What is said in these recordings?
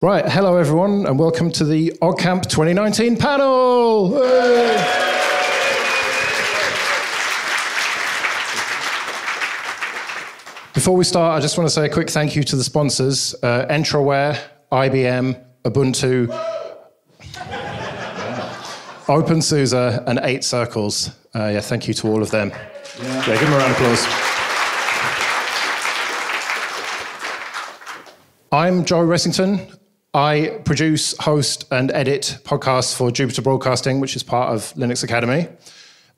Right, hello everyone, and welcome to the OggCamp 2019 panel! Hey! Before we start, I just want to say a quick thank you to the sponsors, Entraware, IBM, Ubuntu, OpenSUSE, and 8 Circles. Thank you to all of them. Yeah, give them a round of applause. I'm Joe Ressington. I produce, host, and edit podcasts for Jupiter Broadcasting, which is part of Linux Academy.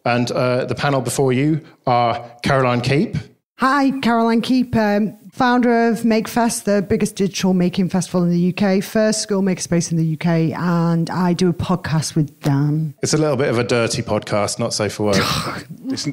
And the panel before you are Caroline Keep. Hi, Caroline Keep, founder of MakeFest, the biggest digital making festival in the UK, first school makerspace in the UK, and I do a podcast with Dan. It's a little bit of a dirty podcast, not safe for work.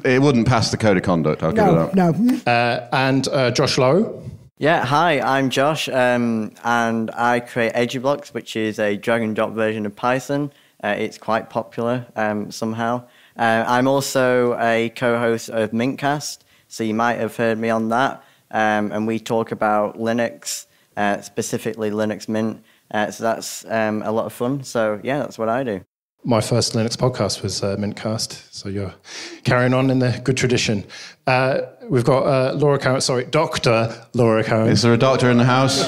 It wouldn't pass the code of conduct, I'll give it that. No. And Josh Lowe. Yeah, hi, I'm Josh, and I create EduBlocks, which is a drag-and-drop version of Python. It's quite popular somehow. I'm also a co-host of Mintcast, so you might have heard me on that. And we talk about Linux, specifically Linux Mint. So that's a lot of fun. So yeah, that's what I do. My first Linux podcast was Mintcast, so you're carrying on in the good tradition. We've got Laura Cowen, Dr. Laura Cowen. Is there a doctor in the house?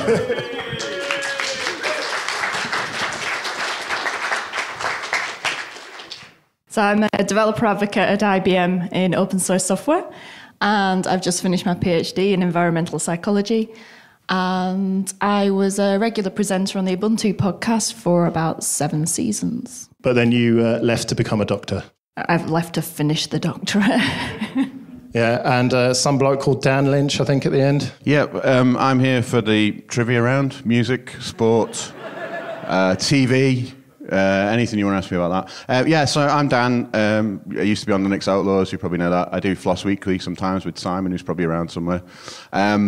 So I'm a developer advocate at IBM in open source software, and I've just finished my PhD in environmental psychology. And I was a regular presenter on the Ubuntu podcast for about 7 seasons. But then you left to become a doctor. I've left to finish the doctorate. Yeah, and some bloke called Dan Lynch, I think, at the end. Yeah, I'm here for the trivia round, music, sport, TV, anything you want to ask me about that. So I'm Dan. I used to be on Linux Outlaws, you probably know that. I do Floss Weekly sometimes with Simon, who's probably around somewhere. Ask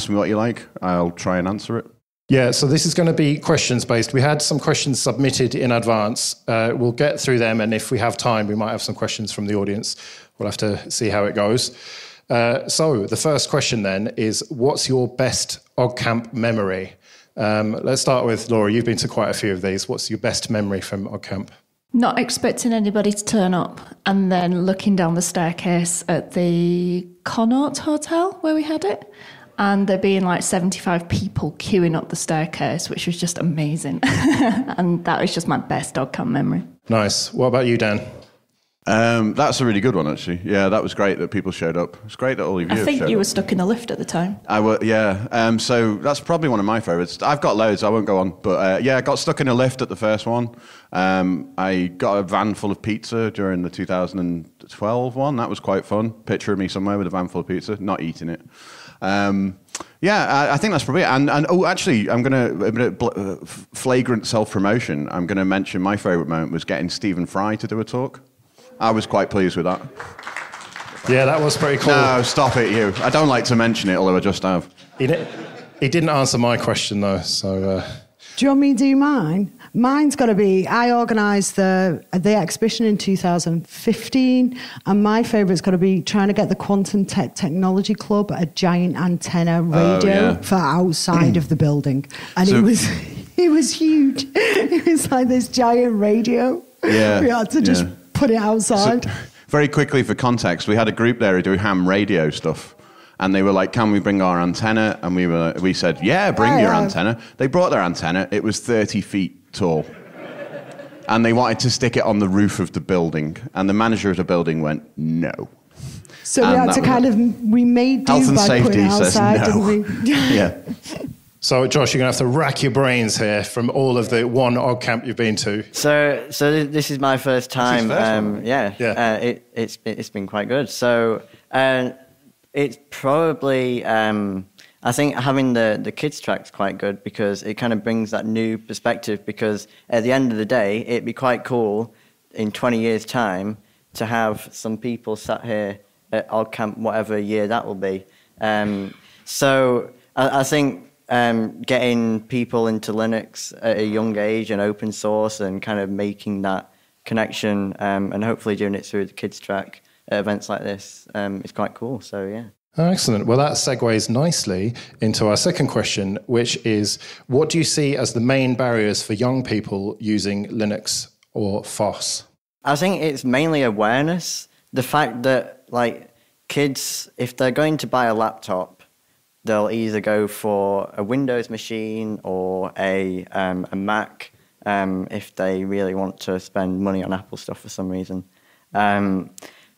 me what you like. I'll try and answer it. Yeah, so this is going to be questions-based. We had some questions submitted in advance. We'll get through them, and if we have time, we might have some questions from the audience. We'll have to see how it goes. So the first question then is, what's your best OggCamp memory? Let's start with Laura. You've been to quite a few of these. What's your best memory from OggCamp? Not expecting anybody to turn up, and then looking down the staircase at the Connaught Hotel where we had it. And there being like 75 people queuing up the staircase, which was just amazing. And that was just my best OggCamp memory. Nice. What about you, Dan? That's a really good one, actually. Yeah, that was great that people showed up. It's great that all of you I think you were were stuck in the lift at the time. I was, yeah. So that's probably one of my favourites. I've got loads, I won't go on. But I got stuck in a lift at the first one. I got a van full of pizza during the 2012 one. That was quite fun. Picture of me somewhere with a van full of pizza, not eating it. I think that's probably it. And actually, I'm going to, flagrant self-promotion, I'm going to mention my favourite moment was getting Stephen Fry to do a talk. I was quite pleased with that. Yeah, that was pretty cool. No, stop it, you. I don't like to mention it, although I just have. He didn't answer my question, though, so... Do you want me to do mine? Mine's got to be, I organised the exhibition in 2015, and my favourite's got to be trying to get the Quantum Technology Club a giant antenna radio for outside of the building. And it was huge. It was like this giant radio. Yeah. We had to just put it outside. So, very quickly, for context, we had a group there who do ham radio stuff. And they were like, can we bring our antenna? And we said, yeah, bring your antenna. They brought their antenna. It was 30 feet tall. And they wanted to stick it on the roof of the building. And the manager of the building went, no. So we had to we made do Health and by safety putting it outside, says no. didn't we? Yeah. So, Josh, you're going to have to rack your brains here from all of the one OggCamp you've been to. So this is my first time. It's been quite good. So... it's probably, I think having the kids track's quite good because it kind of brings that new perspective, because at the end of the day, it'd be quite cool in 20 years' time to have some people sat here at OggCamp, whatever year that will be. So I think getting people into Linux at a young age and open source and kind of making that connection and hopefully doing it through the kids track at events like this is quite cool. So yeah. Oh, excellent. Well, that segues nicely into our second question, which is, what do you see as the main barriers for young people using Linux or FOSS? I think it's mainly awareness. The fact that, like, kids, if they're going to buy a laptop, they'll either go for a Windows machine or a Mac if they really want to spend money on Apple stuff for some reason.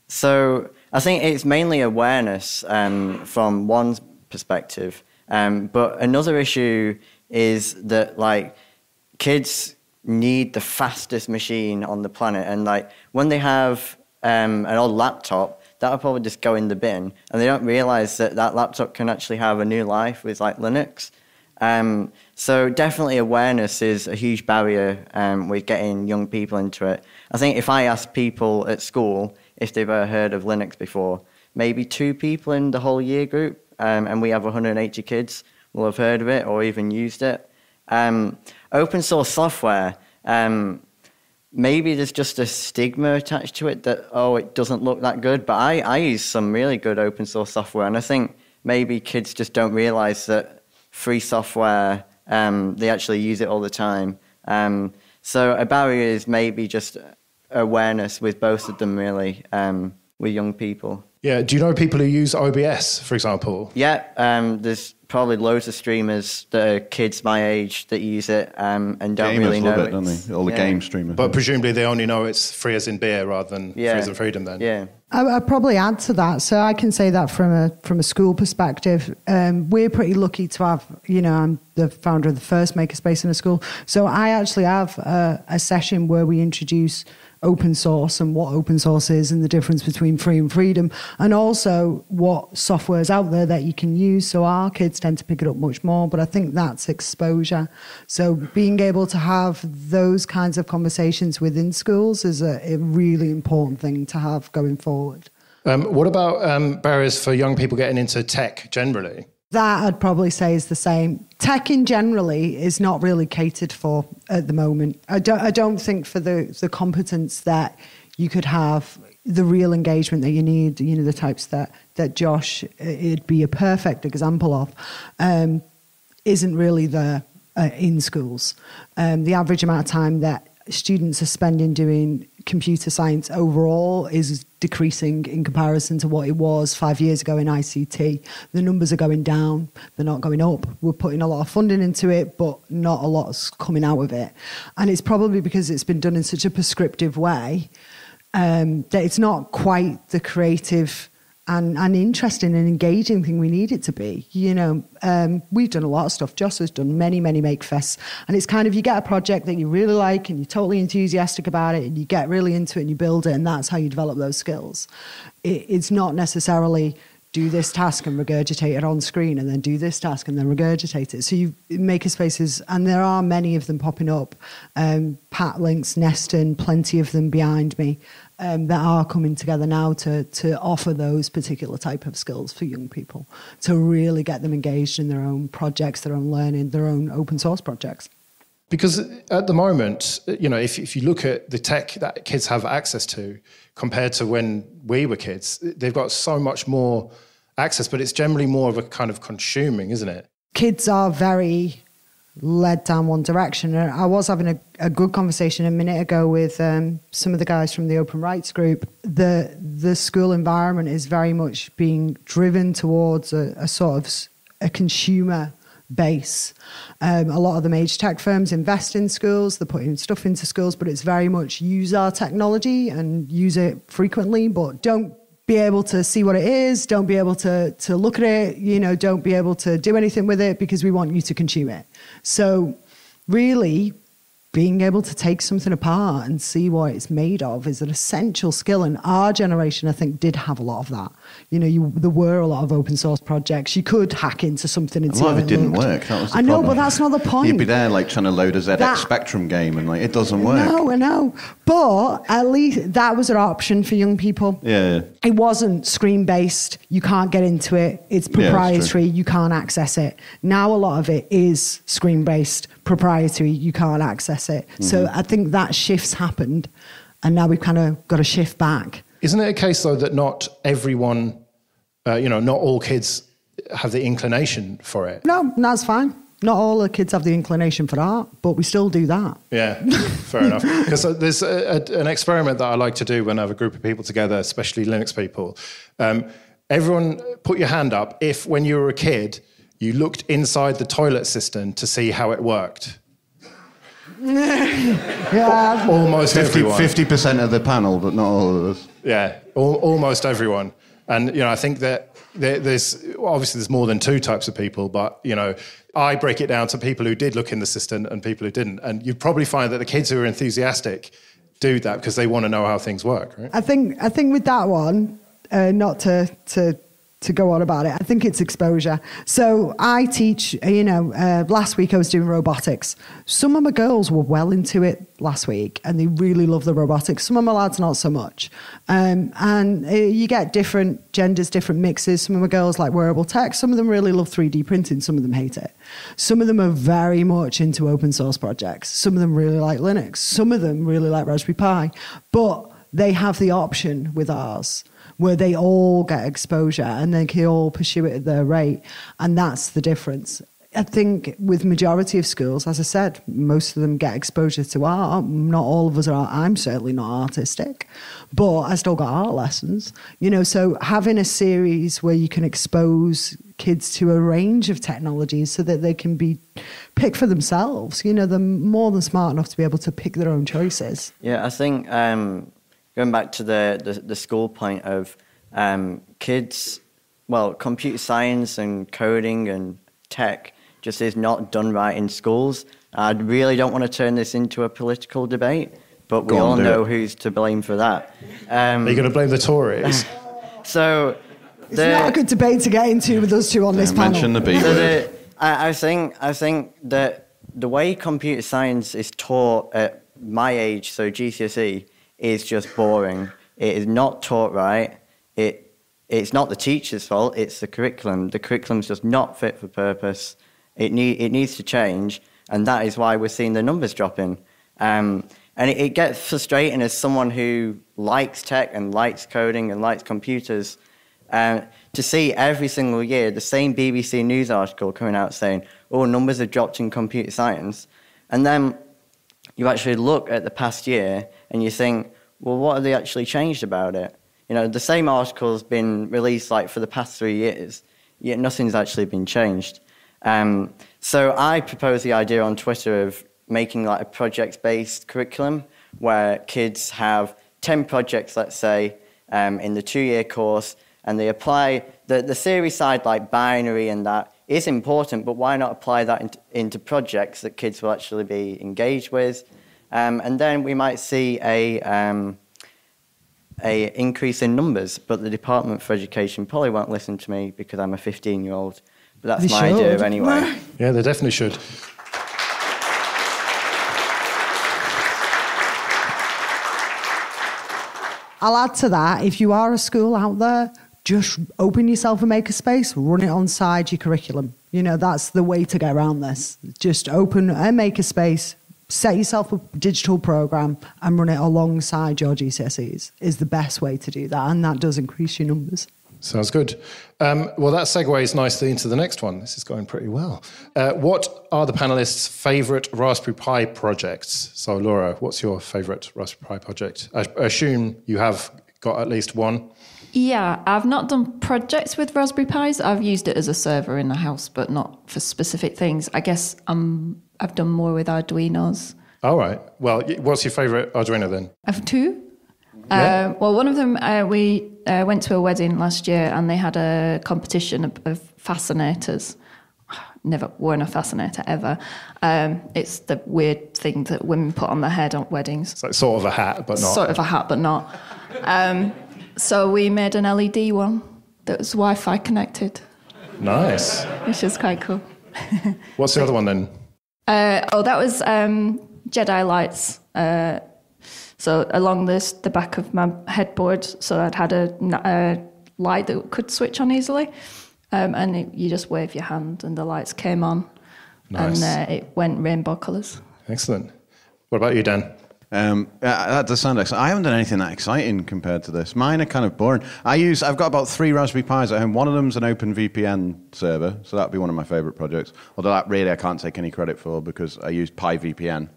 So I think it's mainly awareness from one perspective. But another issue is that, like, kids need the fastest machine on the planet. And, like, when they have an old laptop, that'll probably just go in the bin. And they don't realize that that laptop can actually have a new life with, like, Linux. So definitely awareness is a huge barrier with getting young people into it. I think if I ask people at school if they've ever heard of Linux before, maybe 2 people in the whole year group, and we have 180 kids, will have heard of it or even used it. Open source software, maybe there's just a stigma attached to it that, oh, it doesn't look that good, but I use some really good open source software, and I think maybe kids just don't realize that free software, they actually use it all the time. So a barrier is maybe just awareness with both of them, really, with young people. Yeah, do you know people who use OBS, for example? Yeah, there's probably loads of streamers that are kids my age that use it and don't really know it, don't they? All the game streamers. But presumably they only know it's free as in beer rather than free as in freedom then. Yeah. I'd probably add to that. So I can say that from a school perspective, we're pretty lucky to have, I'm the founder of the first makerspace in a school. So I actually have a session where we introduce open source and what open source is and the difference between free and freedom, and also what software is out there that you can use. So our kids tend to pick it up much more, but I think that's exposure. So being able to have those kinds of conversations within schools is a really important thing to have going forward. What about barriers for young people getting into tech generally? That I'd probably say is the same. Tech in generally is not really catered for at the moment. I don't think for the competence that you could have, the real engagement that you need, the types that Josh, it'd be a perfect example of, isn't really there in schools. The average amount of time that students are spending doing computer science overall is decreasing in comparison to what it was 5 years ago in ICT. The numbers are going down, they're not going up. We're putting a lot of funding into it, but not a lot's coming out of it. And it's probably because it's been done in such a prescriptive way that it's not quite the creative and interesting and engaging thing we need it to be. We've done a lot of stuff. Joss has done many, many Make Fests. And it's kind of, you get a project that you really like and you're totally enthusiastic about it and you get really into it and you build it, and that's how you develop those skills. It's not necessarily do this task and regurgitate it on screen and then do this task and then regurgitate it. So you makerspaces, and there are many of them popping up, Pat Links, Neston, plenty of them behind me, that are coming together now to offer those particular type of skills for young people, to really get them engaged in their own projects, their own learning, their own open source projects. Because at the moment, if you look at the tech that kids have access to compared to when we were kids, they've got so much more access, but it's generally more of a kind of consuming, isn't it? Kids are very led down one direction. I was having a good conversation a minute ago with some of the guys from the Open Rights group. The school environment is very much being driven towards a sort of a consumer base. A lot of the major tech firms invest in schools, they're putting stuff into schools, but it's very much use our technology and use it frequently, but don't be able to see what it is, don't be able to look at it, don't be able to do anything with it because we want you to consume it. So really being able to take something apart and see what it's made of is an essential skill. And our generation, I think, did have a lot of that. There were a lot of open source projects. You could hack into something and see a lot of it didn't looked. work. That was the I know, problem. but that's not the point. You'd be there trying to load a ZX Spectrum game and it doesn't work. No, I know. But at least that was an option for young people. Yeah. It wasn't screen-based. You can't get into it. It's proprietary. You can't access it. Now a lot of it is screen-based, proprietary. You can't access it. Mm-hmm. So I think that shift's happened, and now we've kind of got to shift back. Isn't it a case, though, that not everyone not all kids have the inclination for it. No, that's fine. Not all the kids have the inclination for art, but we still do that. Yeah, fair enough. Because there's an experiment that I like to do when I have a group of people together, especially Linux people. Everyone put your hand up if, when you were a kid, you looked inside the toilet cistern to see how it worked. Yeah. Almost everyone. 50% of the panel, but not all of us. Yeah, almost everyone. And, I think that there's more than two types of people, but, I break it down to people who did look in the cistern and people who didn't. And you'd probably find that the kids who are enthusiastic do that because they want to know how things work, right? I think with that one, not to go on about it, I think it's exposure. So I teach, last week I was doing robotics. Some of my girls were well into it last week and they really love the robotics. Some of my lads not so much. And you get different genders, different mixes. Some of my girls like wearable tech. Some of them really love 3D printing. Some of them hate it. Some of them are very much into open source projects. Some of them really like Linux. Some of them really like Raspberry Pi. But they have the option with ours where they all get exposure and they can all pursue it at their rate. And that's the difference. I think with majority of schools, as I said, most of them get exposure to art. Not all of us are. I'm certainly not artistic, but I still got art lessons. So having a series where you can expose kids to a range of technologies so that they can pick for themselves. They're more than smart enough to be able to pick their own choices. Yeah, I think going back to the school point of kids, computer science and coding and tech just is not done right in schools. I really don't want to turn this into a political debate, but we all know who's to blame for that. Are you going to blame the Tories? So it's not a good debate to get into with us two on this panel. Mention the B word. I think that the way computer science is taught at my age, so GCSE, is just boring. It is not taught right. It's not the teacher's fault. It's the curriculum. The curriculum's just not fit for purpose. It needs to change, and that is why we're seeing the numbers dropping. And it gets frustrating as someone who likes tech and likes coding and likes computers to see every single year the same BBC News article coming out saying, "Oh, numbers have dropped in computer science," and then you actually look at the past year and you think, well, what have they actually changed about it? The same article's been released for the past 3 years, yet nothing's actually been changed. So I proposed the idea on Twitter of making a project-based curriculum where kids have 10 projects, let's say, in the 2-year course, and they apply the theory side, like binary and that, is important, but why not apply that into projects that kids will actually be engaged with? And then we might see a increase in numbers, but the Department for Education probably won't listen to me because I'm a 15-year-old. But that's my idea anyway. Yeah, they definitely should. I'll add to that, if you are a school out there, just open yourself a makerspace, run it onside your curriculum. That's the way to get around this. Just open a makerspace, set yourself a digital program and run it alongside your GCSEs is the best way to do that. And that does increase your numbers. Sounds good. Well, that segues nicely into the next one. This is going pretty well. What are the panelists' favourite Raspberry Pi projects? So, Laura, what's your favourite Raspberry Pi project? I assume you have got at least one. Yeah, I've not done projects with Raspberry Pis. I've used it as a server in the house, but not for specific things. I guess I've done more with Arduinos. All right. Well, what's your favourite Arduino then? I have two. Yeah. Well, one of them, we went to a wedding last year and they had a competition of fascinators. Never worn a fascinator ever. It's the weird thing that women put on their head at weddings. So it's sort of a hat, but not. Sort of a hat, but not. So we made an LED one that was Wi-Fi connected. Nice. Which is quite cool. What's the other one then? That was Jedi lights. So along the back of my headboard, so I'd had a light that could switch on easily. You just wave your hand and the lights came on. Nice. And it went rainbow colours. Excellent. What about you, Dan? That does sound exciting. I haven't done anything that exciting compared to this. Mine are kind of boring. I've got about 3 Raspberry Pis at home. One of them's an OpenVPN server, so that'd be one of my favorite projects. Although that really I can't take any credit for because I used PyVPN,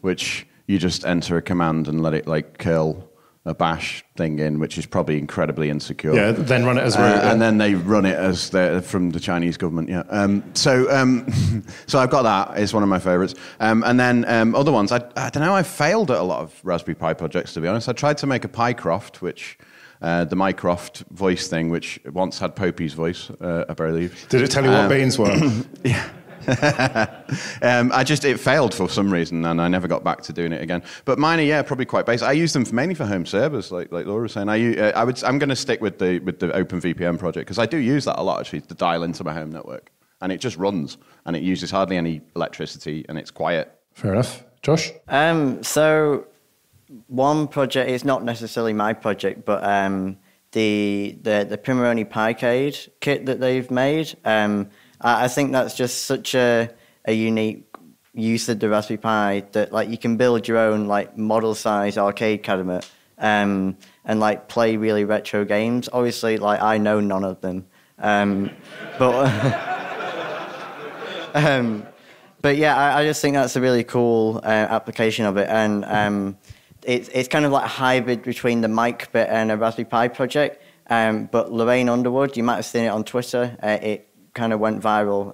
which you just enter a command and let it like curl a bash thing in, which is probably incredibly insecure. Yeah, then run it as root. And then they run it as from the Chinese government, yeah. So I've got that. It's one of my favorites. And then other ones, I don't know, I've failed at a lot of Raspberry Pi projects, to be honest. I tried to make a Pycroft, which... the Mycroft voice thing, which once had Popey's voice, I believe. Did it tell you what beans were? Yeah. It failed for some reason, and I never got back to doing it again. But mine are probably quite basic. I use them mainly for home servers, like Laura was saying. I'm going to stick with the OpenVPN project because I do use that a lot actually to dial into my home network, and it just runs, and it uses hardly any electricity, and it's quiet. Fair enough, Josh. So one project is not necessarily my project, but the Pimoroni Picade kit that they've made. I think that's just such a unique use of the Raspberry Pi that like you can build your own like model size arcade cabinet and like play really retro games. Obviously, like I know none of them, but yeah, I just think that's a really cool application of it, and it's kind of like a hybrid between the MicBit and a Raspberry Pi project. But Lorraine Underwood, you might have seen it on Twitter. It kind of went viral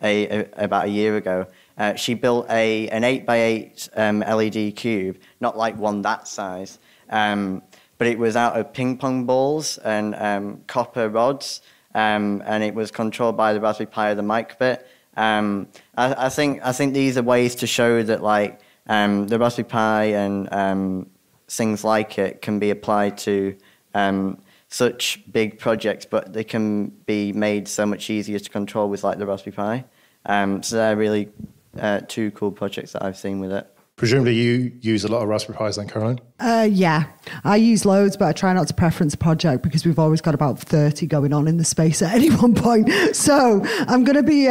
about a year ago. She built an 8x8 LED cube, not like one that size, but it was out of ping pong balls and copper rods, and it was controlled by the Raspberry Pi or the MicBit. I think these are ways to show that like the Raspberry Pi and things like it can be applied to such big projects, but they can be made so much easier to control with like the Raspberry Pi. So they're really 2 cool projects that I've seen with it. Presumably you use a lot of Raspberry Pis then, Caroline? Yeah, I use loads, but I try not to preference a project because we've always got about 30 going on in the space at any one point. So I'm going to be,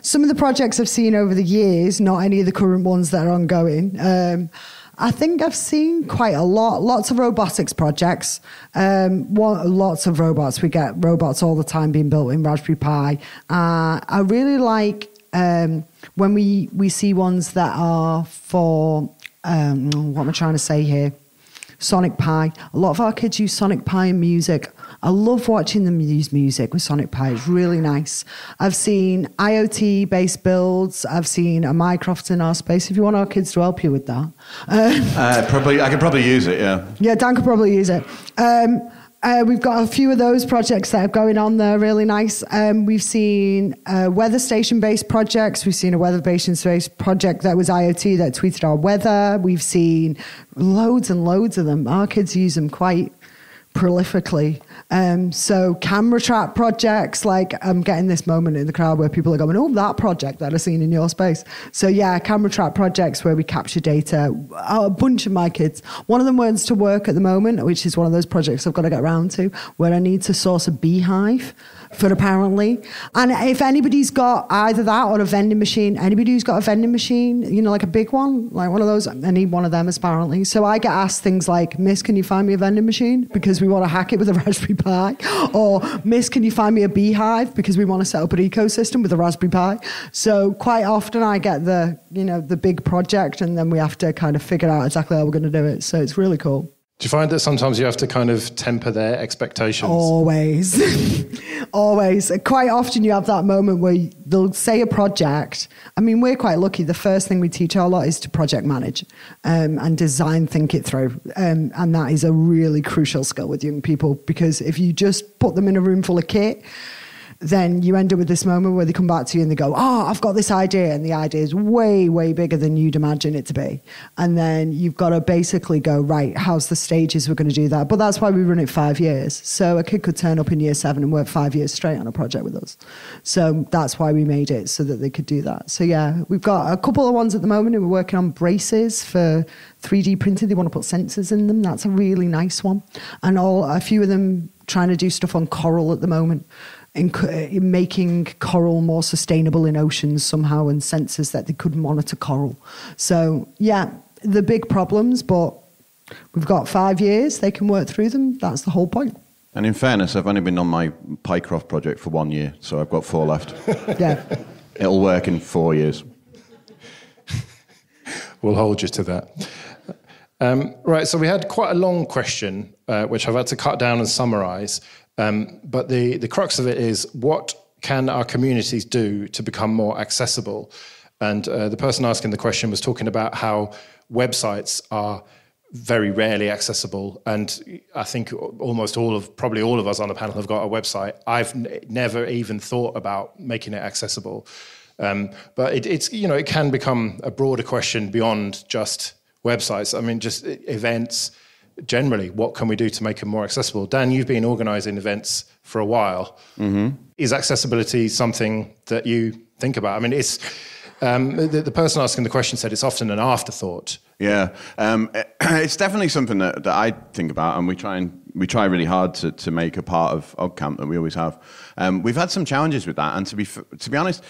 some of the projects I've seen over the years, not any of the current ones that are ongoing. I think I've seen quite a lot, lots of robotics projects, lots of robots. We get robots all the time being built in Raspberry Pi. I really like when we see ones that are for, what am I trying to say here? Sonic Pi. A lot of our kids use Sonic Pi in music. I love watching them use music with Sonic Pi. It's really nice. I've seen IoT-based builds. I've seen a Mycroft in our space. If you want our kids to help you with that. I could probably use it, yeah. Yeah, Dan could probably use it. We've got a few of those projects that are going on there, really nice. We've seen weather station-based projects. We've seen a weather station-based project that was IoT that tweeted our weather. We've seen loads and loads of them. Our kids use them quite prolifically. So camera trap projects, like I'm getting this moment in the crowd where people are going, oh, that project that I've seen in your space. So yeah, camera trap projects where we capture data. A bunch of my kids. One of them wants to work at the moment, which is one of those projects I've got to get around to, where I need to source a beehive for apparently. And if anybody's got either that or a vending machine, anybody who's got a vending machine, you know, like a big one, like one of those, I need one of them apparently. So I get asked things like, Miss, can you find me a vending machine? Because we want to hack it with a Raspberry Pi. Or, Miss, can you find me a beehive? Because we want to set up an ecosystem with a Raspberry Pi. So quite often I get the big project, and then we have to kind of figure out exactly how we're going to do it. So it's really cool. Do you find that sometimes you have to kind of temper their expectations? Always. Always. Quite often you have that moment where they'll say a project. I mean, we're quite lucky. The first thing we teach our lot is to project manage and design think it through. And that is a really crucial skill with young people, because if you just put them in a room full of kit, then you end up with this moment where they come back to you and they go, oh, I've got this idea. And the idea is way, way bigger than you'd imagine it to be. And then you've got to basically go, right, how's the stages we're going to do that? But that's why we run it 5 years. So a kid could turn up in year 7 and work 5 years straight on a project with us. So that's why we made it, so that they could do that. So yeah, we've got a couple of ones at the moment who are working on braces for 3D printing. They want to put sensors in them. That's a really nice one. And a few of them trying to do stuff on coral at the moment. In making coral more sustainable in oceans somehow, and sensors that they could monitor coral. So yeah, the big problems, but we've got 5 years. They can work through them. That's the whole point. And in fairness, I've only been on my Pycroft project for 1 year, so I've got 4 left. Yeah. It'll work in 4 years. We'll hold you to that. Right, so we had quite a long question, which I've had to cut down and summarise. But the crux of it is, what can our communities do to become more accessible? And the person asking the question was talking about how websites are very rarely accessible. And I think probably all of us on the panel have got a website. I've never even thought about making it accessible. But it's it can become a broader question beyond just websites. I mean, just events generally. What can we do to make them more accessible? Dan, you've been organising events for a while. Mm-hmm. Is accessibility something that you think about? I mean, it's the person asking the question said it's often an afterthought. Yeah, it's definitely something that I think about, and we try really hard to make a part of OggCamp that we always have. We've had some challenges with that, and to be honest,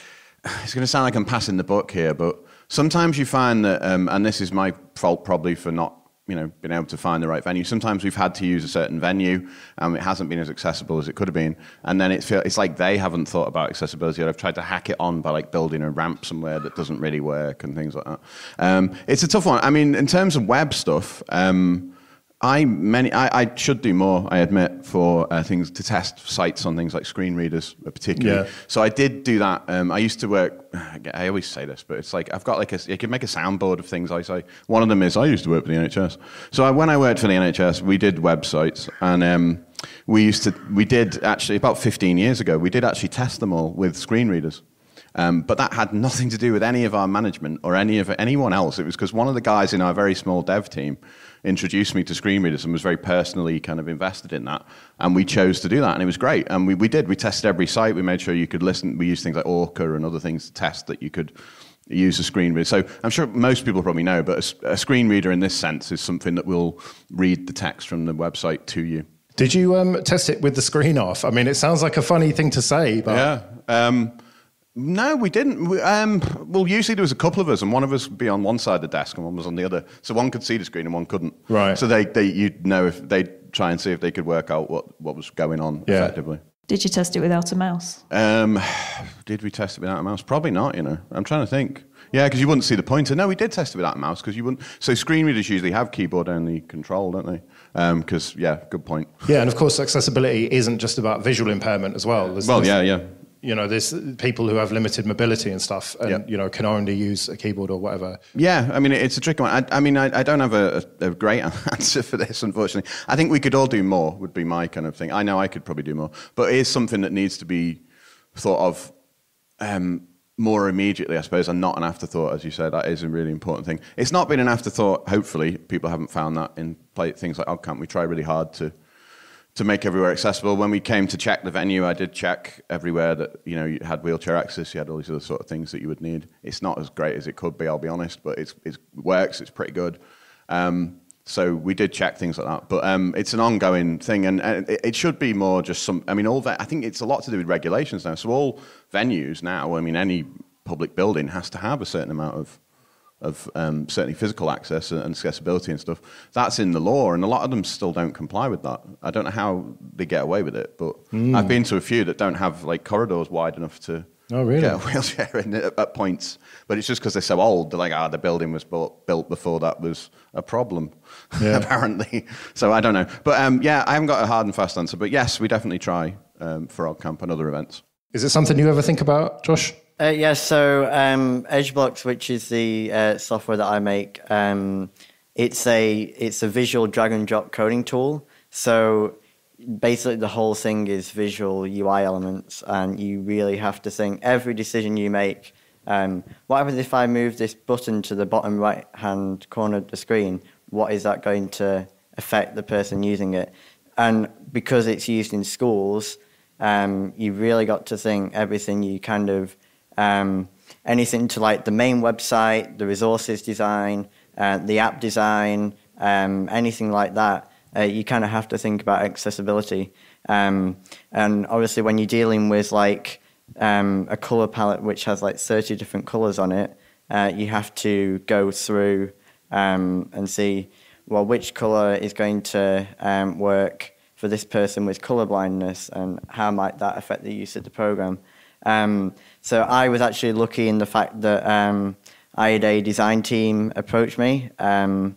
it's going to sound like I'm passing the buck here, but sometimes you find that, and this is my fault probably for not being able to find the right venue. Sometimes we've had to use a certain venue, and it hasn't been as accessible as it could have been. And then it's like they haven't thought about accessibility, or I've tried to hack it on by like building a ramp somewhere that doesn't really work and things like that. It's a tough one. I mean, in terms of web stuff, I should do more, I admit, for things to test sites on things like screen readers, particularly. Yeah. So I did do that. I used to work. I always say this, but it's like I've got you can make a soundboard of things I say. One of them is I used to work for the NHS. So when I worked for the NHS, we did websites, and we did actually about 15 years ago. We did actually test them all with screen readers. But that had nothing to do with any of our management or anyone else. It was because one of the guys in our very small dev team introduced me to screen readers and was very personally kind of invested in that. And we chose to do that, and it was great. And we did. We tested every site. We made sure you could listen. We used things like Orca and other things to test that you could use a screen reader. So I'm sure most people probably know, but a screen reader in this sense is something that will read the text from the website to you. Did you test it with the screen off? I mean, it sounds like a funny thing to say, but... Yeah. No, we didn't. Well, usually there was a couple of us, and one of us would be on one side of the desk and one was on the other. So one could see the screen and one couldn't. Right. So you'd know if they'd try and see if they could work out what was going on effectively. Did you test it without a mouse? Did we test it without a mouse? Probably not, I'm trying to think. Yeah, because you wouldn't see the pointer. No, we did test it without a mouse because you wouldn't. So screen readers usually have keyboard-only control, don't they? Because, good point. Yeah, and of course accessibility isn't just about visual impairment as well. Yeah. There's people who have limited mobility and stuff and, can only use a keyboard or whatever. Yeah, I mean, it's a tricky one. I don't have a great answer for this, unfortunately. I think we could all do more, would be my kind of thing. I know I could probably do more. But it is something that needs to be thought of more immediately, I suppose, and not an afterthought, as you said. That is a really important thing. It's not been an afterthought, hopefully. People haven't found that in things like OggCamp. We try really hard to make everywhere accessible. When we came to check the venue, I did check everywhere that, you had wheelchair access, you had all these other sort of things that you would need. It's not as great as it could be, I'll be honest, but it works, it's pretty good. So we did check things like that. But it's an ongoing thing, and it should be more just I think it's a lot to do with regulations now. So all venues now, any public building has to have a certain amount of certainly physical access and accessibility and stuff. That's in the law, and a lot of them still don't comply with that. I don't know how they get away with it, but I've been to a few that don't have corridors wide enough to get a wheelchair in at points. But it's just because they're so old. They're like, the building was built before that was a problem, apparently. So I don't know. But I haven't got a hard and fast answer. But yes, we definitely try for OggCamp and other events. Is it something you ever think about, Josh? So EdgeBlocks, which is the software that I make, it's a visual drag and drop coding tool. So basically the whole thing is visual UI elements, and you really have to think every decision you make. What happens if I move this button to the bottom right-hand corner of the screen? What is that going to affect the person using it? And because it's used in schools, you really got to think everything you kind of... anything to the main website, the resources design, the app design, anything like that, you kind of have to think about accessibility. And obviously when you're dealing with a color palette which has 30 different colors on it, you have to go through and see, well, which colour is going to work for this person with colour blindness, and how might that affect the use of the program. So I was actually lucky in the fact that I had a design team approach me and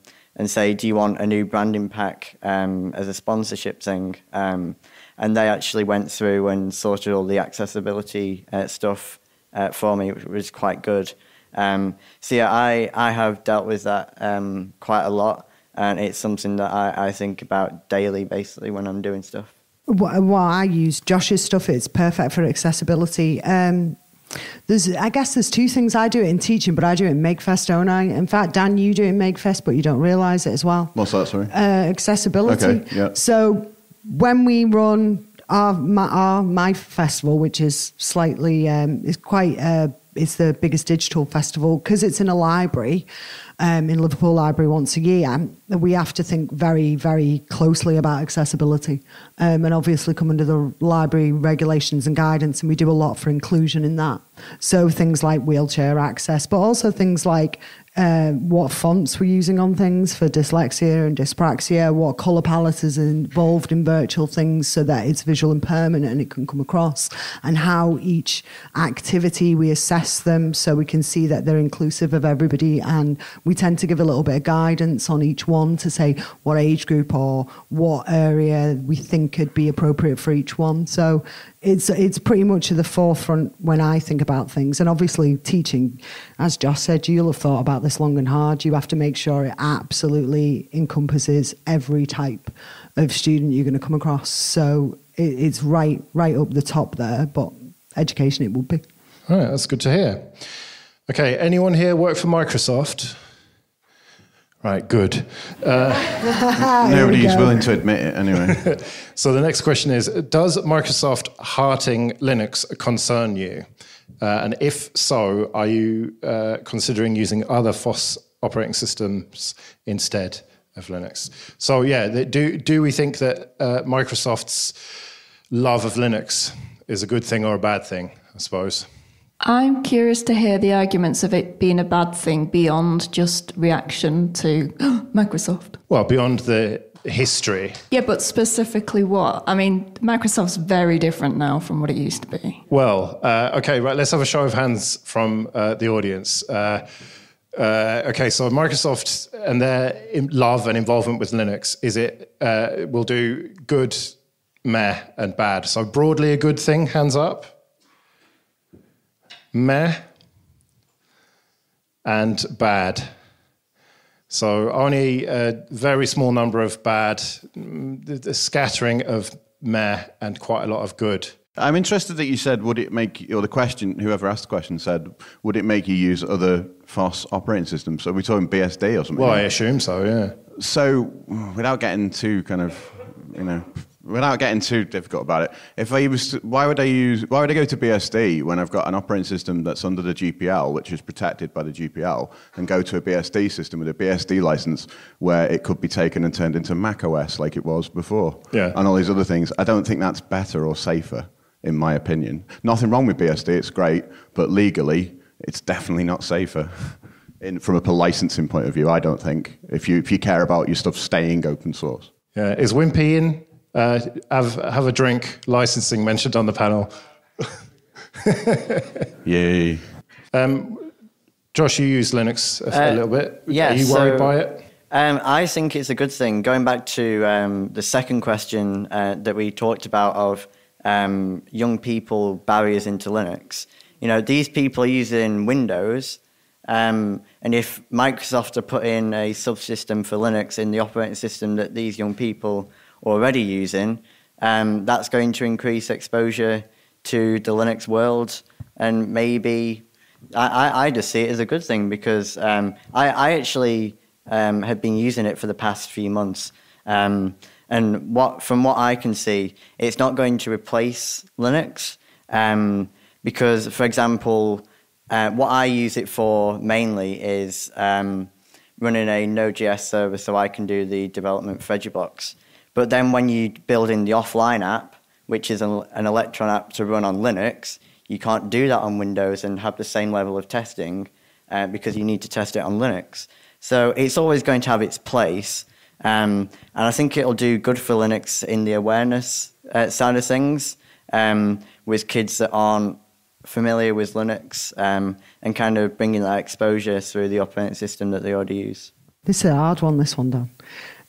say, do you want a new branding pack as a sponsorship thing? And they actually went through and sorted all the accessibility stuff for me, which was quite good. So yeah, I have dealt with that quite a lot, and it's something that I think about daily, basically, when I'm doing stuff. Well, I use Josh's stuff. It's perfect for accessibility. I guess there's two things. I do it in teaching, but I do it in MakeFest, don't I? In fact, Dan, you do it in MakeFest, but you don't realise it as well. What's that, sorry? Accessibility. Okay, yeah. So when we run my festival, which is slightly, it's the biggest digital festival, because it's in a library, in Liverpool Library once a year, we have to think very, very closely about accessibility, and obviously come under the library regulations and guidance, and we do a lot for inclusion in that. So things like wheelchair access, but also things like what fonts we're using on things for dyslexia and dyspraxia, what colour palette is involved in virtual things so that it's visual impairment and it can come across, and how each activity we assess them so we can see that they're inclusive of everybody, and we tend to give a little bit of guidance on each one to say what age group or what area we think could be appropriate for each one. So it's pretty much at the forefront when I think about things. And obviously teaching, as Josh said, you'll have thought about this long and hard. You have to make sure it absolutely encompasses every type of student you're going to come across. So it's right up the top there, but education it would be. All right, that's good to hear. Okay, anyone here work for Microsoft? Right, good. Nobody's willing to admit it anyway. So the next question is, does Microsoft hearting Linux concern you? And if so, are you considering using other FOSS operating systems instead of Linux? So yeah, do we think that Microsoft's love of Linux is a good thing or a bad thing, I suppose? I'm curious to hear the arguments of it being a bad thing beyond just reaction to Microsoft. Well, beyond the history. Yeah, but specifically what? I mean, Microsoft's very different now from what it used to be. Well, okay, right, let's have a show of hands from the audience. Okay, so Microsoft and their love and involvement with Linux, is it will do good, meh, and bad? So broadly a good thing, hands up. Meh and bad. So only a very small number of bad, the scattering of meh and quite a lot of good. I'm interested that you said, would it make, or the question, whoever asked the question said, would it make you use other FOSS operating systems? So are we talking BSD or something? Well, I assume so, yeah. So without getting too without getting too difficult about it, if I was, why would I go to BSD when I've got an operating system that's under the GPL, which is protected by the GPL, and go to a BSD system with a BSD license where it could be taken and turned into Mac OS like it was before, and all these other things? I don't think that's better or safer, in my opinion. Nothing wrong with BSD, it's great, but legally, it's definitely not safer. From a licensing point of view, I don't think, if you care about your stuff staying open source. Yeah, is Wimpy in? Have a drink, licensing mentioned on the panel. Yay. Josh, you use Linux a little bit. Yeah, are you worried by it? I think it's a good thing. Going back to the second question that we talked about of young people barriers into Linux. You know, these people are using Windows, and if Microsoft are putting a subsystem for Linux in the operating system that these young people already using, that's going to increase exposure to the Linux world, and maybe I just see it as a good thing, because I actually have been using it for the past few months, and from what I can see, it's not going to replace Linux, because, for example, what I use it for mainly is running a Node.js server so I can do the development for EduBlocks. But then when you build in the offline app, which is an Electron app to run on Linux, you can't do that on Windows and have the same level of testing because you need to test it on Linux. So it's always going to have its place. And I think it'll do good for Linux in the awareness side of things, with kids that aren't familiar with Linux, and kind of bringing that exposure through the operating system that they already use. This is a hard one, this one, Dan.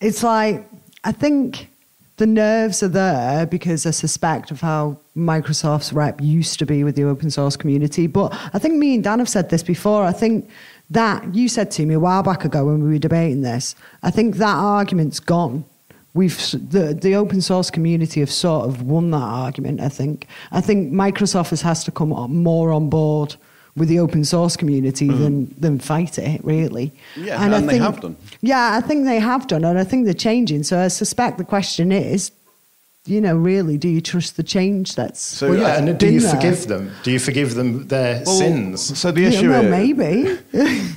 It's like, I think the nerves are there because I suspect of how Microsoft's rep used to be with the open source community. But I think me and Dan have said this before. I think that you said to me a while back ago when we were debating this, I think that argument's gone. The open source community have sort of won that argument, I think. I think Microsoft has to come more on board with the open source community than fight it, really. Yeah, and they have done. Yeah, I think they have done, and I think they're changing. So I suspect the question is, really, do you trust the change that's and do you forgive them? Do you forgive them their sins? So the issue is... maybe.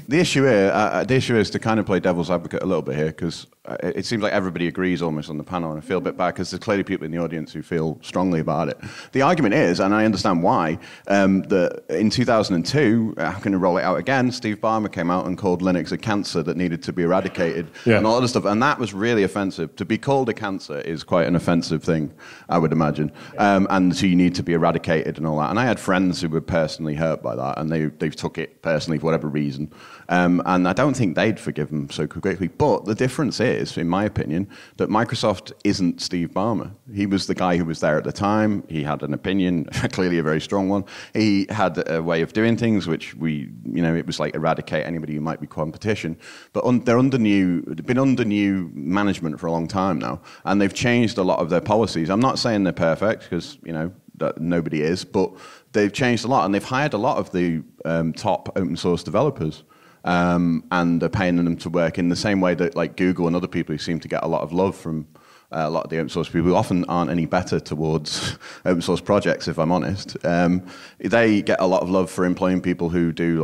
The issue is to kind of play devil's advocate a little bit here, because it seems like everybody agrees almost on the panel, and I feel a bit bad because there's clearly people in the audience who feel strongly about it. The argument is, and I understand why, that in 2002, I'm going to roll it out again, Steve Ballmer came out and called Linux a cancer that needed to be eradicated, and all other stuff, and that was really offensive. To be called a cancer is quite an offensive thing, I would imagine, and so you need to be eradicated and all that. And I had friends who were personally hurt by that, and they took it personally for whatever reason, and I don't think they'd forgive them so quickly. But the difference is, in my opinion, that Microsoft isn't Steve Ballmer. He was the guy who was there at the time. He had an opinion, clearly a very strong one. He had a way of doing things, which it was like eradicate anybody who might be competition. But they've been under new management for a long time now, and they've changed a lot of their policies. I'm not saying they're perfect, because that nobody is, but they've changed a lot, and they've hired a lot of the top open source developers. And they're paying them to work in the same way that, like, Google and other people who seem to get a lot of love from a lot of the open source people who often aren't any better towards open source projects, if I'm honest. They get a lot of love for employing people who do,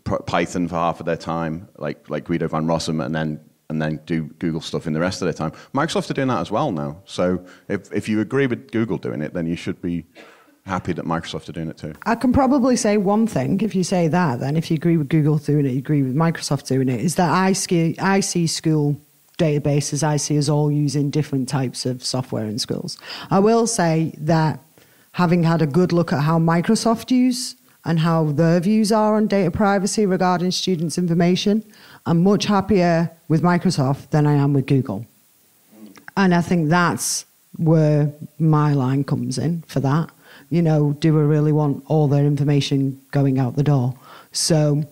Python for half of their time, like Guido van Rossum, and then do Google stuff in the rest of their time. Microsoft are doing that as well now. So if you agree with Google doing it, then you should be happy that Microsoft are doing it too. I can probably say one thing, if you say that, then if you agree with Google doing it, you agree with Microsoft doing it, is that I see school databases, I see us all using different types of software in schools. I will say that having had a good look at how Microsoft use and how their views are on data privacy regarding students' information, I'm much happier with Microsoft than I am with Google. And I think that's where my line comes in for that. Do we really want all their information going out the door? So,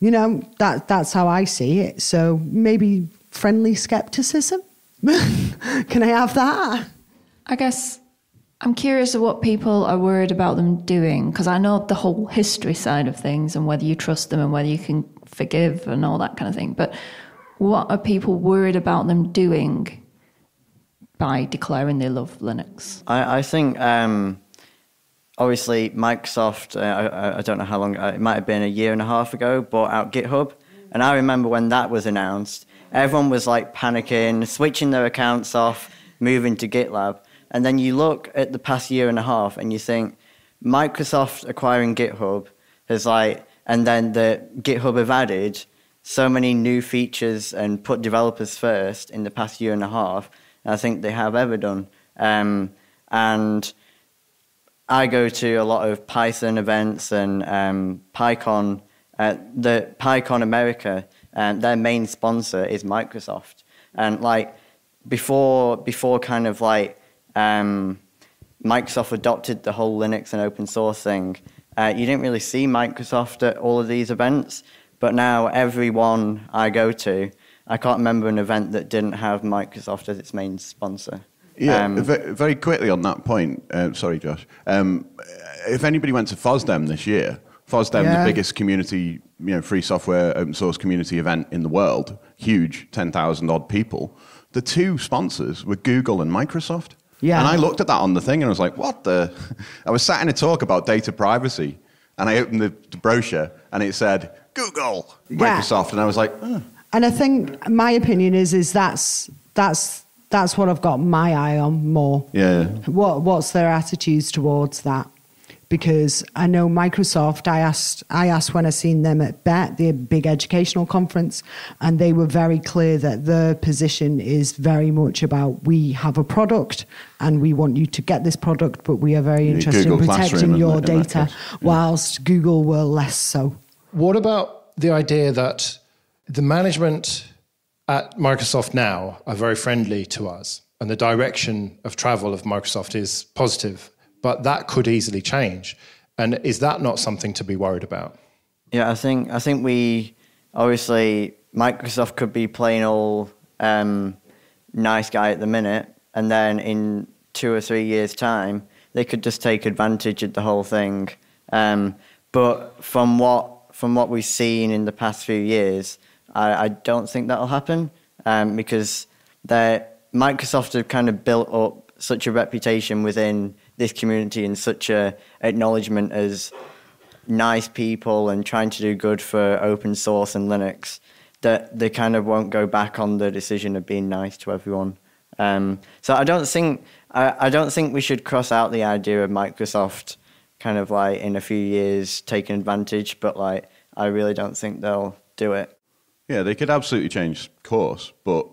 that's how I see it. So maybe friendly skepticism. Can I have that? I guess I'm curious of what people are worried about them doing, because I know the whole history side of things and whether you trust them and whether you can forgive and all that kind of thing. But what are people worried about them doing by declaring they love Linux? I think... obviously, Microsoft, I don't know how long, it might have been a year and a half ago, bought out GitHub. And I remember when that was announced, everyone was panicking, switching their accounts off, moving to GitLab. And then you look at the past year and a half and you think, Microsoft acquiring GitHub has and then the GitHub have added so many new features and put developers first in the past year and a half, I think they have ever done. And I go to a lot of Python events and PyCon. The PyCon America, their main sponsor is Microsoft. And before Microsoft adopted the whole Linux and open source thing, you didn't really see Microsoft at all of these events. But now every one I go to, I can't remember an event that didn't have Microsoft as its main sponsor. Yeah, very quickly on that point, sorry, Josh. If anybody went to FOSDEM this year, FOSDEM, the biggest community, free software, open source community event in the world, huge, 10,000 odd people. The two sponsors were Google and Microsoft. Yeah. And I looked at that on the thing and I was like, what the? I was sat in a talk about data privacy and I opened the brochure and it said, Google, Microsoft. And I was like, oh. And I think my opinion is that's what I've got my eye on more. Yeah. What's their attitudes towards that? because I know Microsoft, I asked when I seen them at BET, the big educational conference, and they were very clear that their position is very much about, we have a product and we want you to get this product, but we are very interested in protecting your data, whilst Google were less so. What about the idea that the management at Microsoft now are very friendly to us, and the direction of travel of Microsoft is positive, but that could easily change? And is that not something to be worried about? Yeah, I think we, obviously, Microsoft could be playing all nice guy at the minute, and then in 2 or 3 years' time, they could just take advantage of the whole thing. But from what we've seen in the past few years, I don't think that'll happen, because Microsoft have kind of built up such a reputation within this community and such a acknowledgement as nice people and trying to do good for open source and Linux, that they kind of won't go back on the decision of being nice to everyone. So I don't think we should cross out the idea of Microsoft kind of like in a few years taking advantage, but like I really don't think they'll do it. Yeah, they could absolutely change course, but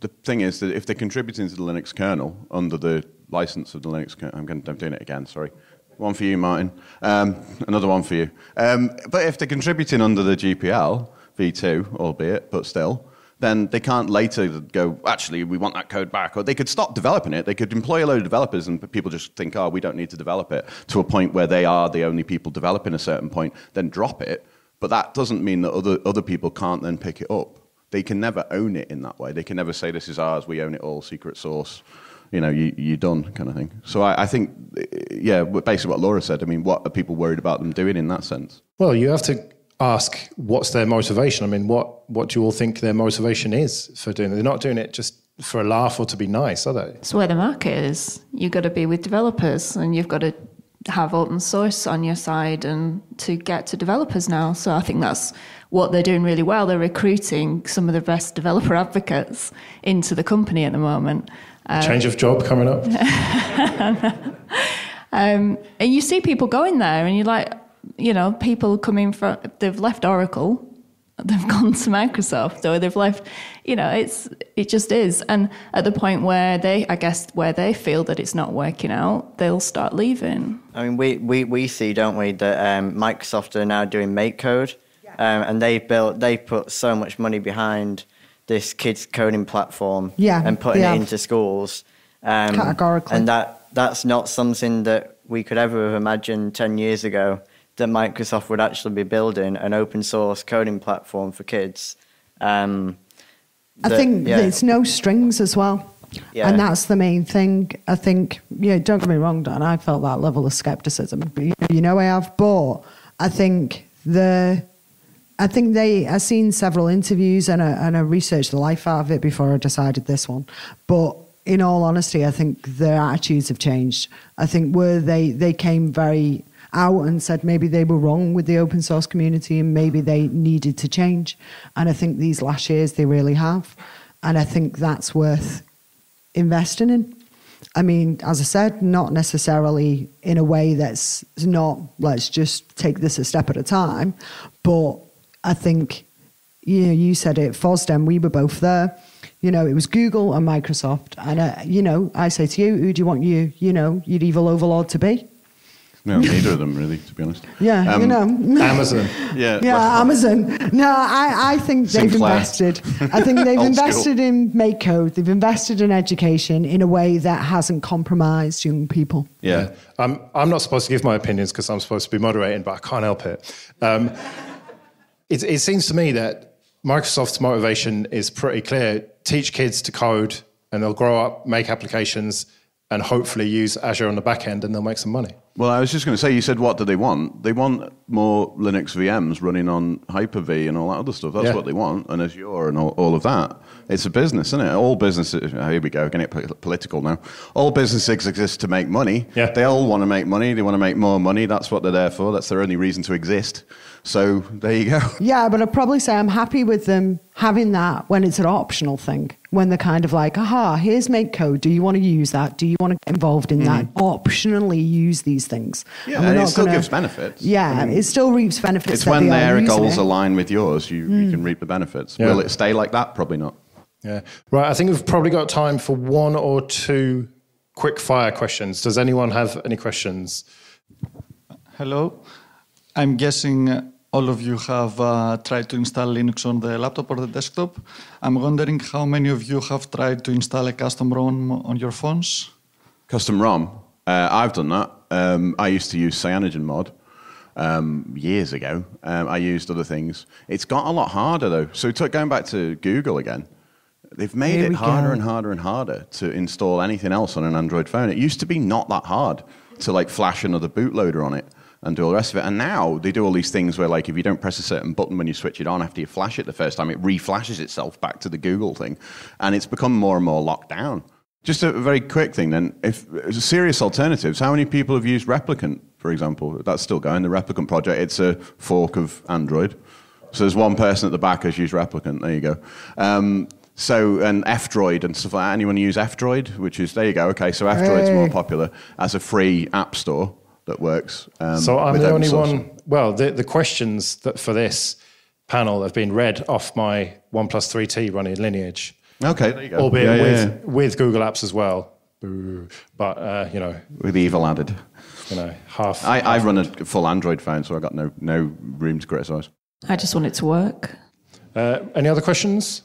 the thing is that if they're contributing to the Linux kernel under the license of the Linux kernel, I'm doing it again, sorry. One for you, Martin. Another one for you. But if they're contributing under the GPL, V2, albeit, but still, then they can't later go, actually, we want that code back. Or they could stop developing it. They could employ a load of developers and people just think, we don't need to develop it, to a point where they are the only people developing a certain point, then drop it. But that doesn't mean that other people can't then pick it up. They can never own it in that way. They can never say, this is ours, we own it all, secret source, you're done kind of thing. So I think, basically what Laura said, I mean, what are people worried about them doing in that sense? Well, you have to ask, what's their motivation? I mean, what do you all think their motivation is for doing it? They're not doing it just for a laugh or to be nice, are they? It's where the market is. You've got to be with developers and you've got to have open source on your side and to get to developers now. So I think that's what they're doing really well. They're recruiting some of the best developer advocates into the company at the moment. Change of job coming up. And you see people going there and you're like, people coming from, they've left Oracle, they've gone to Microsoft, or they've left, it just is. And at the point where they feel that it's not working out, they'll start leaving. I mean, we see, don't we, that Microsoft are now doing MakeCode, and they put so much money behind this kids coding platform and putting it into schools. Categorically. And that's not something that we could ever have imagined 10 years ago, that Microsoft would actually be building an open source coding platform for kids. I think it's no strings as well. Yeah. And that's the main thing. I think, don't get me wrong, Dan, I felt that level of skepticism. I have, but I think I've seen several interviews and I researched the life out of it before I decided this one. But in all honesty, I think their attitudes have changed. I think where they came very out and said maybe they were wrong with the open source community and maybe they needed to change. And I think these last years they really have. And I think that's worth investing in. I mean, as I said, not necessarily in a way that's not, let's just take this a step at a time. But I think, you said it, FOSDEM, we were both there. It was Google and Microsoft. And, I say to you, who do you want your evil overlord to be? No, neither of them, really, to be honest. Yeah, Amazon. Yeah, Amazon. No, I think they've invested. I think they've invested in MakeCode. They've invested in education in a way that hasn't compromised young people. Yeah. I'm not supposed to give my opinions because I'm supposed to be moderating, but I can't help it. It seems to me that Microsoft's motivation is pretty clear. Teach kids to code and they'll grow up, make applications, and hopefully use Azure on the back end and they'll make some money. Well, I was just going to say, you said, what do they want? They want more Linux VMs running on Hyper-V and all that other stuff. That's what they want, and Azure and all of that. It's a business, isn't it? All businesses, here we go, getting it political now. All businesses exist to make money. Yeah. They all want to make money. They want to make more money. That's what they're there for. That's their only reason to exist. So there you go. Yeah, but I'd probably say I'm happy with them having that when it's an optional thing. when they're kind of like, aha, here's make code. Do you want to use that? Do you want to get involved in that? Optionally use these things. Yeah, and it still gives benefits. Yeah, it still reaps benefits. It's when their goals align with yours, you can reap the benefits. Yeah. Will it stay like that? Probably not. Yeah. Right, I think we've probably got time for one or two quick fire questions. Does anyone have any questions? Hello. I'm guessing all of you have tried to install Linux on the laptop or the desktop. I'm wondering how many of you have tried to install a custom ROM on your phones? Custom ROM? I've done that. I used to use CyanogenMod years ago. I used other things. It's got a lot harder, though. So going back to Google again, they've made it harder and harder and harder to install anything else on an Android phone. It used to be not that hard to like flash another bootloader on it and do all the rest of it. And now they do all these things where, like, if you don't press a certain button when you switch it on after you flash it the first time, it reflashes itself back to the Google thing. And it's become more and more locked down. Just a very quick thing then. If serious alternatives, how many people have used Replicant, for example? That's still going, the Replicant project. It's a fork of Android. So there's one person at the back who's used Replicant. There you go. And F-Droid and stuff like that. Anyone use F-Droid? Which is, there you go. Okay, so F-Droid's more popular as a free app store that works. So I'm the only one. Well, the questions for this panel have been read off my OnePlus 3T running Lineage. Okay, there you go. Albeit with Google Apps as well. But, with evil added. Half. I run a full Android phone, so I've got no room to criticise. I just want it to work. Any other questions?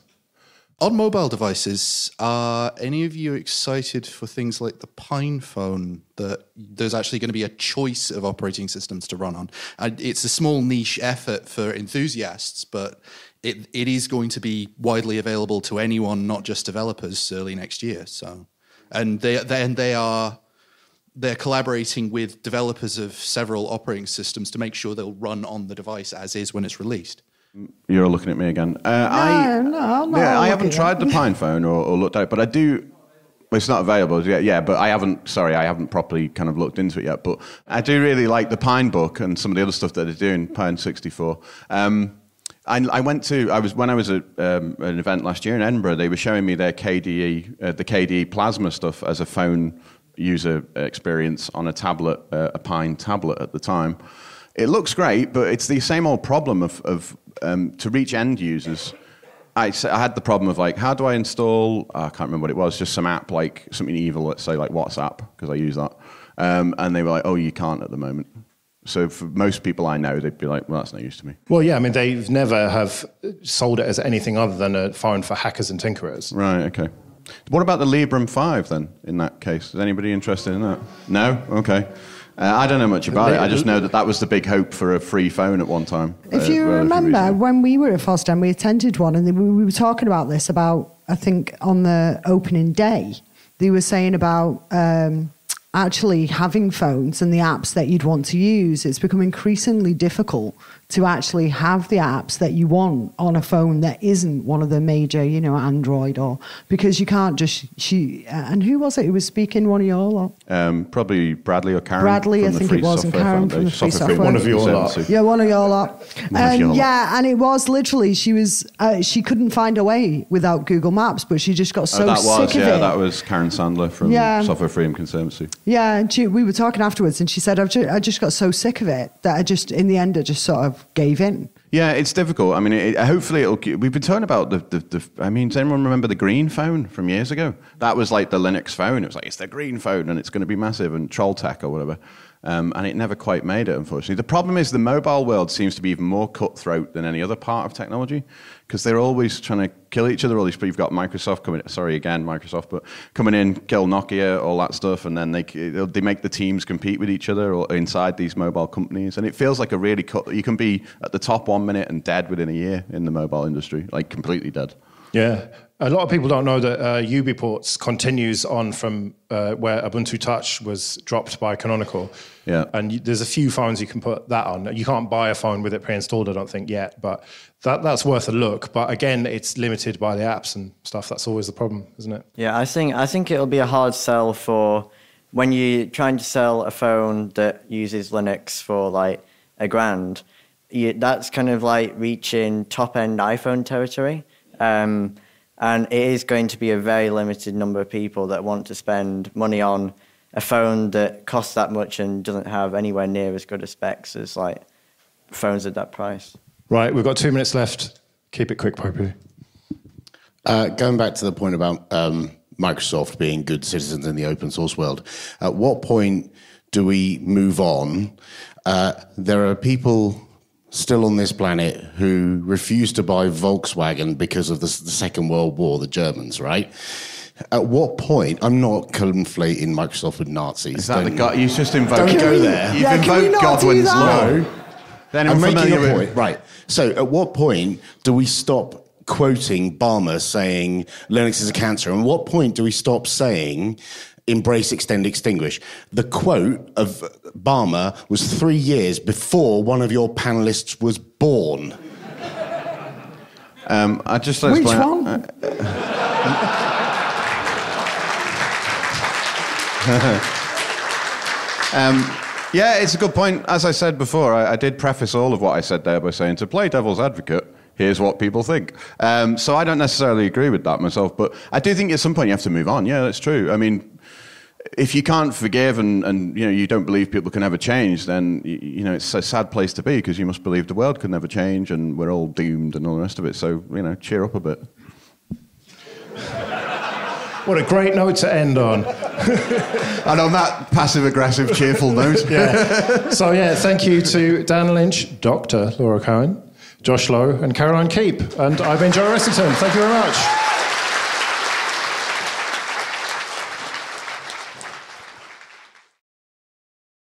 On mobile devices, are any of you excited for things like the Pine phone, that there's actually going to be a choice of operating systems to run on? It's a small niche effort for enthusiasts, but it is going to be widely available to anyone, not just developers, early next year. So, and they're collaborating with developers of several operating systems to make sure they'll run on the device as is when it's released. You're looking at me again. I haven't tried the Pine phone or looked at it, but I do. Well, it's not available yet, but I haven't properly kind of looked into it yet. But I do really like the Pine book and some of the other stuff that they're doing, Pine 64. When I was at an event last year in Edinburgh, they were showing me their KDE, the KDE Plasma stuff as a phone user experience on a tablet, a Pine tablet at the time. It looks great, but it's the same old problem of to reach end users. I had the problem of, like, how do I install, I can't remember what it was, just some app, like something evil, let's say like WhatsApp, because I use that. And they were like, oh, you can't at the moment. So for most people I know, they'd be like, well, that's no use to me. Well, yeah, I mean, they've never have sold it as anything other than a phone for hackers and tinkerers. Right, okay. What about the Librem 5 then, in that case? Is anybody interested in that? No? Okay. I don't know much about it. I just know that was the big hope for a free phone at one time. If you remember, when we were at FOSDEM, we attended one, and we were talking about this I think, on the opening day. They were saying about actually having phones and the apps that you'd want to use. It's become increasingly difficult to actually have the apps that you want on a phone that isn't one of the major, Android, or because you can't just shoot. And who was it who was speaking? One of your lot? Probably Bradley or Karen. Bradley, I think it was, and Karen from the Free Software. One of your lot. Yeah, one of your lot. And it was literally, she couldn't find a way without Google Maps, but she just got sick of it. That was Karen Sandler from Software Freedom Conservancy. Yeah, and we were talking afterwards, and she said, I just got so sick of it that in the end, I just sort of gave in. Yeah, it's difficult. I mean, hopefully we've been talking about does anyone remember the green phone from years ago? That was like the Linux phone. It was like, it's the green phone and it's going to be massive, and Trolltech or whatever. And it never quite made it, unfortunately. The problem is the mobile world seems to be even more cutthroat than any other part of technology, because they're always trying to kill each other. All these people, you've got Microsoft coming in, kill Nokia, all that stuff, and then they make the teams compete with each other or inside these mobile companies. And it feels like you can be at the top 1 minute and dead within a year in the mobile industry, like completely dead. Yeah. A lot of people don't know that UbiPorts continues on from where Ubuntu Touch was dropped by Canonical. Yeah. And there's a few phones you can put that on. You can't buy a phone with it pre-installed, I don't think, yet. But that's worth a look. But again, it's limited by the apps and stuff. That's always the problem, isn't it? Yeah, I think it'll be a hard sell for when you're trying to sell a phone that uses Linux for like $1,000. That's kind of like reaching top-end iPhone territory. And it is going to be a very limited number of people that want to spend money on a phone that costs that much and doesn't have anywhere near as good a specs as like phones at that price. Right, we've got 2 minutes left. Keep it quick, Poppy. Going back to the point about Microsoft being good citizens in the open source world, at what point do we move on? There are people still on this planet who refuse to buy Volkswagen because of the Second World War, the Germans, right? At what point, I'm not conflating Microsoft with Nazis. Is that the God? You just invoked. Don't go there. You've invoked Godwin's law. No. Then I'm making a with point. Right. So at what point do we stop quoting Balmer saying Linux is a cancer? And at what point do we stop saying embrace, extend, extinguish? The quote of Balmer was 3 years before one of your panelists was born. I just Which one? Yeah, it's a good point. As I said before, I did preface all of what I said there by saying, to play devil's advocate, here's what people think. So I don't necessarily agree with that myself, but I do think at some point you have to move on. Yeah, that's true. I mean, if you can't forgive and you don't believe people can ever change, then it's a sad place to be, because you must believe the world can never change and we're all doomed and all the rest of it. So, cheer up a bit. What a great note to end on. And on that passive-aggressive, cheerful note. Yeah. So, thank you to Dan Lynch, Dr. Laura Cowen, Josh Lowe, and Caroline Keep. And I've been Joe Ressington. Thank you very much.